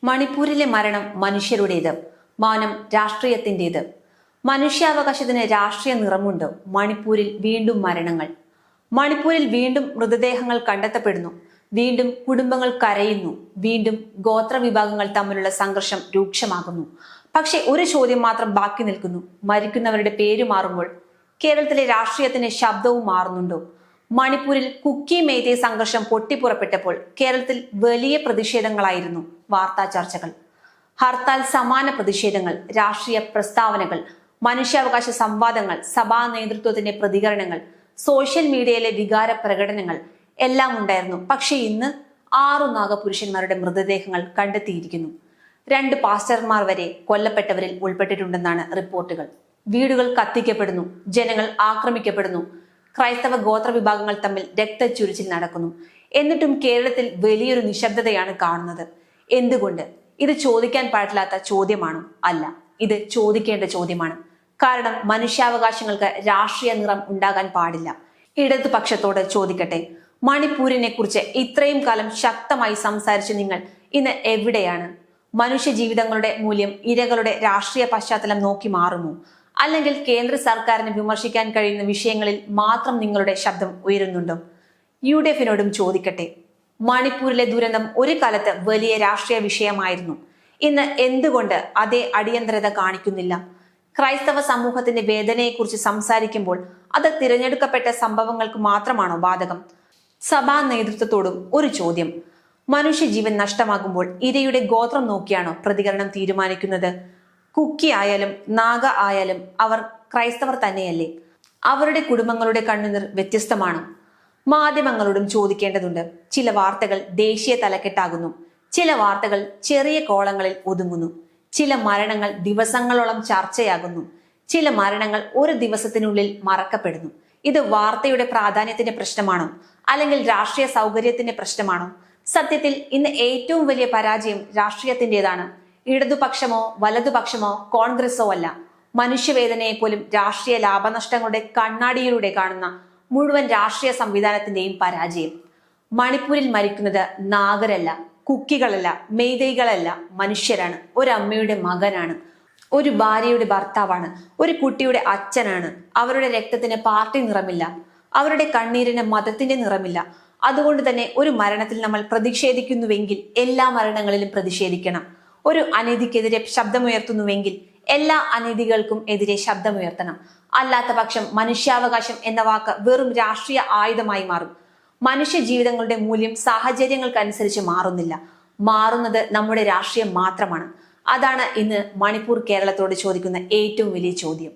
മണിപ്പൂരിലെ മരണം മനുഷ്യരുടേത്, മൗനം രാഷ്ട്രീയത്തിൻ്റെത്. മനുഷ്യാവകാശത്തിന് രാഷ്ട്രീയ നിറമുണ്ട്. മണിപ്പൂരിൽ വീണ്ടും മരണങ്ങൾ. മണിപ്പൂരിൽ വീണ്ടും മൃതദേഹങ്ങൾ കണ്ടെത്തപ്പെടുന്നു. വീണ്ടും കുടുംബങ്ങൾ കരയുന്നു. വീണ്ടും ഗോത്രവിഭാഗങ്ങൾ തമ്മിലുള്ള സംഘർഷം രൂക്ഷമാകുന്നു. പക്ഷെ ഒരു ചോദ്യം മാത്രം ബാക്കി നിൽക്കുന്നു. മരിക്കുന്നവരുടെ പേര് മാറുമ്പോൾ കേരളത്തിലെ രാഷ്ട്രീയത്തിന്റെ ശബ്ദവും മാറുന്നുണ്ടോ? മണിപ്പൂരിൽ കുക്കി മേത്തെ സംഘർഷം പൊട്ടിപ്പുറപ്പെട്ടപ്പോൾ കേരളത്തിൽ വലിയ പ്രതിഷേധങ്ങളായിരുന്നു. വാർത്താ ചർച്ചകൾ, ഹർത്താൽ സമാന പ്രതിഷേധങ്ങൾ, രാഷ്ട്രീയ പ്രസ്താവനകൾ, മനുഷ്യാവകാശ സംവാദങ്ങൾ, സഭാ നേതൃത്വത്തിന്റെ പ്രതികരണങ്ങൾ, സോഷ്യൽ മീഡിയയിലെ വികാര പ്രകടനങ്ങൾ എല്ലാം ഉണ്ടായിരുന്നു. പക്ഷെ ഇന്ന് 6 നാഗപുരുഷന്മാരുടെ മൃതദേഹങ്ങൾ കണ്ടെത്തിയിരിക്കുന്നു. 2 പാസ്റ്റർമാർ വരെ കൊല്ലപ്പെട്ടവരിൽ ഉൾപ്പെട്ടിട്ടുണ്ടെന്നാണ് റിപ്പോർട്ടുകൾ. വീടുകൾ കത്തിക്കപ്പെടുന്നു, ജനങ്ങൾ ആക്രമിക്കപ്പെടുന്നു, ക്രൈസ്തവ ഗോത്ര വിഭാഗങ്ങൾ തമ്മിൽ രക്തച്ചൊരിച്ചിൽ നടക്കുന്നു. എന്നിട്ടും കേരളത്തിൽ വലിയൊരു നിശബ്ദതയാണ് കാണുന്നത്. എന്തുകൊണ്ട്? ഇത് ചോദിക്കാൻ പാടില്ലാത്ത ചോദ്യമാണോ? അല്ല, ഇത് ചോദിക്കേണ്ട ചോദ്യമാണ്. കാരണം മനുഷ്യാവകാശങ്ങൾക്ക് രാഷ്ട്രീയ നിറം ഉണ്ടാകാൻ പാടില്ല. ഇടതുപക്ഷത്തോട് ചോദിക്കട്ടെ, മണിപ്പൂരിനെ കുറിച്ച് ഇത്രയും കാലം ശക്തമായി സംസാരിച്ച നിങ്ങൾ ഇന്ന് എവിടെയാണ്? മനുഷ്യ ജീവിതങ്ങളുടെ മൂല്യം ഇരകളുടെ രാഷ്ട്രീയ പശ്ചാത്തലം നോക്കി മാറുമോ? അല്ലെങ്കിൽ കേന്ദ്ര സർക്കാരിന് വിമർശിക്കാൻ കഴിയുന്ന വിഷയങ്ങളിൽ മാത്രം നിങ്ങളുടെ ശബ്ദം ഉയരുന്നുണ്ടോ? UDF-നോടും ചോദിക്കട്ടെ, മണിപ്പൂരിലെ ദുരന്തം ഒരു കാലത്ത് വലിയ രാഷ്ട്രീയ വിഷയമായിരുന്നു. ഇന്ന് എന്തുകൊണ്ട് അതേ അടിയന്തരത കാണിക്കുന്നില്ല? ക്രൈസ്തവ സമൂഹത്തിന്റെ വേദനയെക്കുറിച്ച് സംസാരിക്കുമ്പോൾ അത് തിരഞ്ഞെടുക്കപ്പെട്ട സംഭവങ്ങൾക്ക് മാത്രമാണോ ബാധകം? സഭാ നേതൃത്വത്തോടും ഒരു ചോദ്യം. മനുഷ്യജീവൻ നഷ്ടമാകുമ്പോൾ ഇരയുടെ ഗോത്രം നോക്കിയാണോ പ്രതികരണം തീരുമാനിക്കുന്നത്? കുക്കി ആയാലും നാഗ ആയാലും അവർ ക്രൈസ്തവർ തന്നെയല്ലേ? അവരുടെ കുടുംബങ്ങളുടെ കണ്ണുനീർ വ്യത്യസ്തമാണ്. മാധ്യമങ്ങളോടും ചോദിക്കേണ്ടതുണ്ട്. ചില വാർത്തകൾ ദേശീയ തലക്കെട്ടാകുന്നു, ചില വാർത്തകൾ ചെറിയ കോളങ്ങളിൽ ഒതുങ്ങുന്നു, ചില മരണങ്ങൾ ദിവസങ്ങളോളം ചർച്ചയാകുന്നു, ചില മരണങ്ങൾ ഒരു ദിവസത്തിനുള്ളിൽ മറക്കപ്പെടുന്നു. ഇത് വാർത്തയുടെ പ്രാധാന്യത്തിന്റെ പ്രശ്നമാണോ, അല്ലെങ്കിൽ രാഷ്ട്രീയ സൗകര്യത്തിന്റെ പ്രശ്നമാണോ? സത്യത്തിൽ ഇന്ന് ഏറ്റവും വലിയ പരാജയം രാഷ്ട്രീയത്തിൻ്റെതാണ്. ഇടതുപക്ഷമോ വലതുപക്ഷമോ കോൺഗ്രസോ അല്ല. മനുഷ്യവേദനയെ പോലും രാഷ്ട്രീയ ലാഭനഷ്ടങ്ങളുടെ കണ്ണാടിയിലൂടെ കാണുന്ന മുഴുവൻ രാഷ്ട്രീയ സംവിധാനത്തിന്റെയും പരാജയം. മണിപ്പൂരിൽ മരിക്കുന്നത് നാഗരല്ല, കുക്കികളല്ല, മെയ്തൈകളല്ല, മനുഷ്യരാണ്. ഒരമ്മയുടെ മകനാണ്, ഒരു ഭാര്യയുടെ ഭർത്താവാണ്, ഒരു കുട്ടിയുടെ അച്ഛനാണ്. അവരുടെ രക്തത്തിന് പാർട്ടി നിറമില്ല, അവരുടെ കണ്ണീരിന് മതത്തിന്റെ നിറമില്ല. അതുകൊണ്ട് തന്നെ ഒരു മരണത്തിൽ നമ്മൾ പ്രതിഷേധിക്കുന്നുവെങ്കിൽ എല്ലാ മരണങ്ങളിലും പ്രതിഷേധിക്കണം. ഒരു അനീതിക്കെതിരെ ശബ്ദമുയർത്തുന്നുവെങ്കിൽ എല്ലാ അനീതികൾക്കും എതിരെ ശബ്ദമുയർത്തണം. അല്ലാത്ത പക്ഷം മനുഷ്യാവകാശം എന്ന വാക്ക് വെറും രാഷ്ട്രീയ ആയുധമായി മാറും. മനുഷ്യ ജീവിതങ്ങളുടെ മൂല്യം സാഹചര്യങ്ങൾക്കനുസരിച്ച് മാറുന്നില്ല. മാറുന്നത് നമ്മുടെ രാഷ്ട്രീയം മാത്രമാണ്. അതാണ് ഇന്ന് മണിപ്പൂർ കേരളത്തോട് ചോദിക്കുന്ന ഏറ്റവും വലിയ ചോദ്യം.